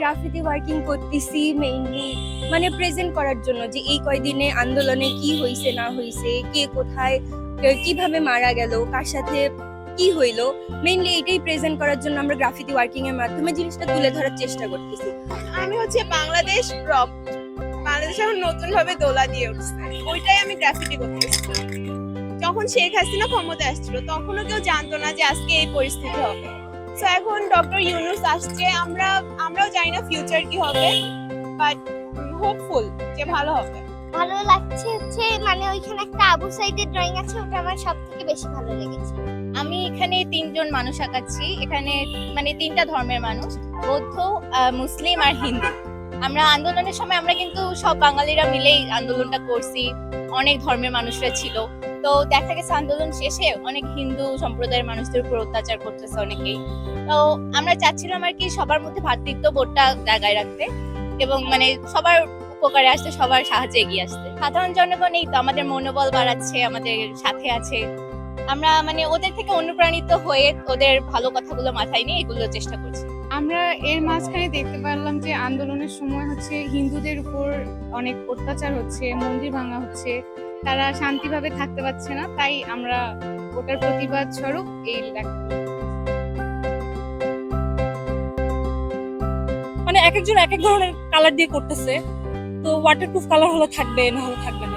Graffiti working করতেছি mainly মানে present করার জন্য যে এই কয়দিনে আন্দোলনে কি হয়েছে না হয়েছে, কে কোথায় কিভাবে মারা গেল, কার সাথে কি হইলো, মেইনলি এইটাই প্রেজেন্ট করার জন্য আমরা গ্রাফিতি ওয়ার্কিং এর মাধ্যমে জিনিসটা তুলে ধরার চেষ্টা করতেছি। আমি হচ্ছে বাংলাদেশ প্রপ, বাংলাদেশ এখন নতুন ভাবে দোলা দিয়ে উঠছে, ওইটাই আমি গ্রাফিটি করতেছি। যখন শেখ হাসিনা ক্ষমতা আসছিল তখনও কেউ জানতো না যে আজকে এই পরিস্থিতি হবে। তো এখন ডক্টর ইউনূস আসছে, আমরাও জানি না ফিউচার কি হবে, বাট হোপফুল যে ভালো হবে। ভালো লাগছে হচ্ছে মানে ওইখানে একটা আবু সাইদের ড্রয়িং আছে, ওটা আমার সব থেকে বেশি ভালো লেগেছে। আমি এখানে তিনজন মানুষ আঁকাচ্ছি, এখানে মানে তিনটা ধর্মের মানুষ, বৌদ্ধ, মুসলিম আর হিন্দু। আমরা আন্দোলনের সময় আমরা কিন্তু সব বাঙালিরা মিলেই আন্দোলনটা করছি, অনেক ধর্মের মানুষরা ছিল। তো দেখা গেছে আন্দোলন শেষে অনেক হিন্দু সম্প্রদায়ের মানুষদের উপর অত্যাচার করতেছে অনেকেই। তো আমরা চাচ্ছিলাম আর কি সবার মধ্যে ভ্রাতৃত্ব বোধটা জায়গায় রাখতে এবং মানে সবার উপকারে আসতে, সবার সাহায্যে এগিয়ে আসতে। সাধারণ জনগণ এই তো আমাদের মনোবল বাড়াচ্ছে, আমাদের সাথে আছে। আমরা মানে ওদের থেকে অনুপ্রাণিত হয়ে ওদের ভালো কথাগুলো মাথায় নিয়ে এগুলো চেষ্টা করছি। আমরা এর মাঝখানে দেখতে পারলাম যে আন্দোলনের সময় হচ্ছে হিন্দুদের উপর অনেক অত্যাচার হচ্ছে, মন্দির ভাঙা হচ্ছে, তারা শান্তিভাবে থাকতে পারছে না, তাই আমরা ওটার প্রতিবাদ স্বরূপ এই মানে এক একজন এক এক ধরনের কালার দিয়ে করতেছে, তো ওয়াটারপ্রুফ কালার হলে থাকবে, না হলে থাকবে না।